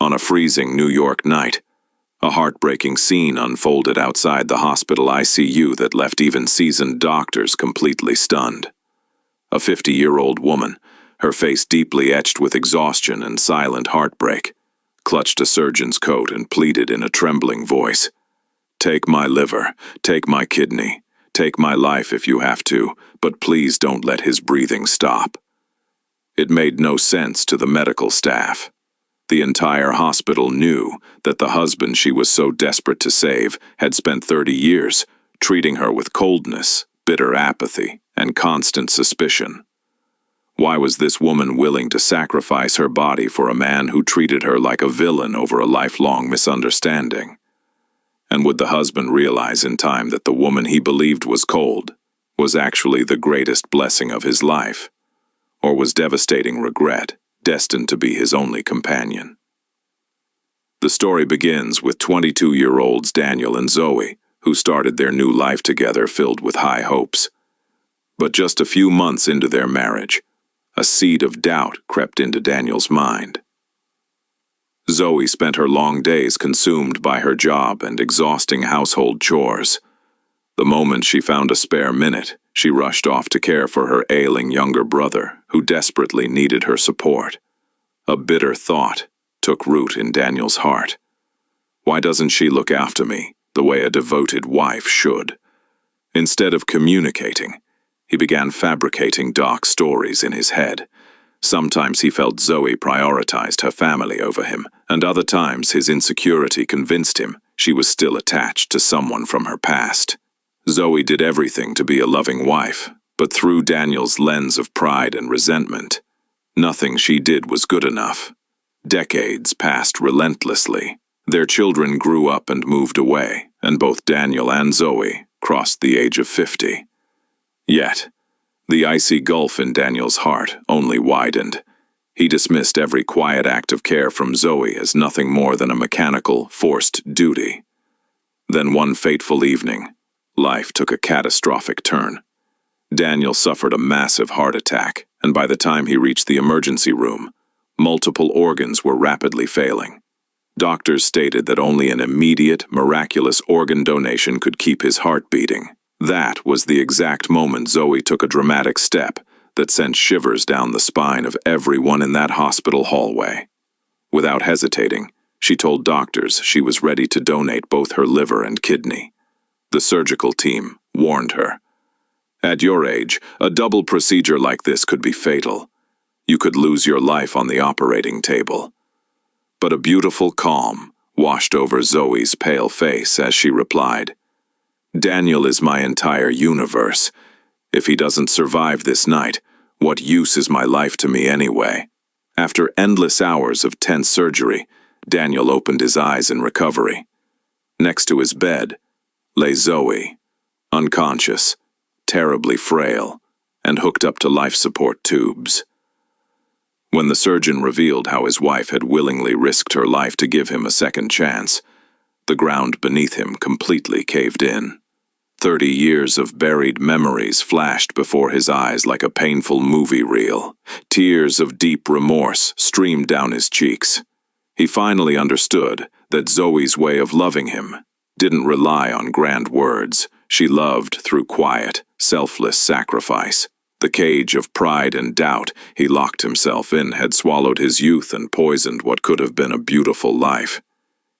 On a freezing New York night, a heartbreaking scene unfolded outside the hospital ICU that left even seasoned doctors completely stunned. A 50-year-old woman, her face deeply etched with exhaustion and silent heartbreak, clutched a surgeon's coat and pleaded in a trembling voice, "Take my liver, take my kidney, take my life if you have to, but please don't let his breathing stop." It made no sense to the medical staff. The entire hospital knew that the husband she was so desperate to save had spent 30 years treating her with coldness, bitter apathy, and constant suspicion. Why was this woman willing to sacrifice her body for a man who treated her like a villain over a lifelong misunderstanding? And would the husband realize in time that the woman he believed was cold was actually the greatest blessing of his life? Or was devastating regret destined to be his only companion? The story begins with 22-year-olds Daniel and Zoe, who started their new life together filled with high hopes. But just a few months into their marriage, a seed of doubt crept into Daniel's mind. Zoe spent her long days consumed by her job and exhausting household chores. The moment she found a spare minute, she rushed off to care for her ailing younger brother, who desperately needed her support. A bitter thought took root in Daniel's heart. Why doesn't she look after me the way a devoted wife should? Instead of communicating, he began fabricating dark stories in his head. Sometimes he felt Zoe prioritized her family over him, and other times his insecurity convinced him she was still attached to someone from her past. Zoe did everything to be a loving wife, but through Daniel's lens of pride and resentment, nothing she did was good enough. Decades passed relentlessly. Their children grew up and moved away, and both Daniel and Zoe crossed the age of 50. Yet, the icy gulf in Daniel's heart only widened. He dismissed every quiet act of care from Zoe as nothing more than a mechanical, forced duty. Then one fateful evening, life took a catastrophic turn. Daniel suffered a massive heart attack, and by the time he reached the emergency room, multiple organs were rapidly failing. Doctors stated that only an immediate, miraculous organ donation could keep his heart beating. That was the exact moment Zoe took a dramatic step that sent shivers down the spine of everyone in that hospital hallway. Without hesitating, she told doctors she was ready to donate both her liver and kidney. The surgical team warned her. "At your age, a double procedure like this could be fatal. You could lose your life on the operating table." But a beautiful calm washed over Zoe's pale face as she replied, "Daniel is my entire universe. If he doesn't survive this night, what use is my life to me anyway?" After endless hours of tense surgery, Daniel opened his eyes in recovery. Next to his bed lay Zoe, unconscious, terribly frail, and hooked up to life support tubes. When the surgeon revealed how his wife had willingly risked her life to give him a second chance, the ground beneath him completely caved in. 30 years of buried memories flashed before his eyes like a painful movie reel. Tears of deep remorse streamed down his cheeks. He finally understood that Zoe's way of loving him didn't rely on grand words. She loved through quiet, selfless sacrifice. The cage of pride and doubt he locked himself in had swallowed his youth and poisoned what could have been a beautiful life.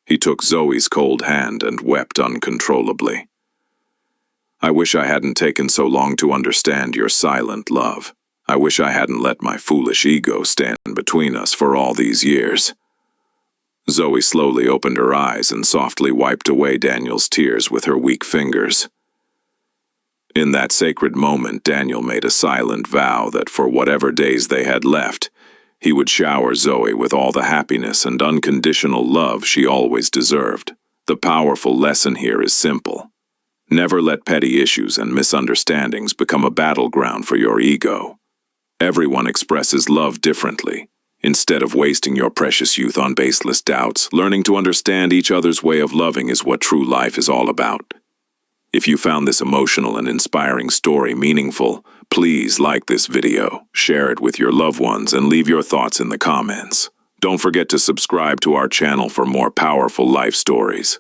He took Zoe's cold hand and wept uncontrollably. "I wish I hadn't taken so long to understand your silent love. I wish I hadn't let my foolish ego stand between us for all these years." Zoe slowly opened her eyes and softly wiped away Daniel's tears with her weak fingers. In that sacred moment, Daniel made a silent vow that for whatever days they had left, he would shower Zoe with all the happiness and unconditional love she always deserved. The powerful lesson here is simple. Never let petty issues and misunderstandings become a battleground for your ego. Everyone expresses love differently. Instead of wasting your precious youth on baseless doubts, learning to understand each other's way of loving is what true life is all about. If you found this emotional and inspiring story meaningful, please like this video, share it with your loved ones, and leave your thoughts in the comments. Don't forget to subscribe to our channel for more powerful life stories.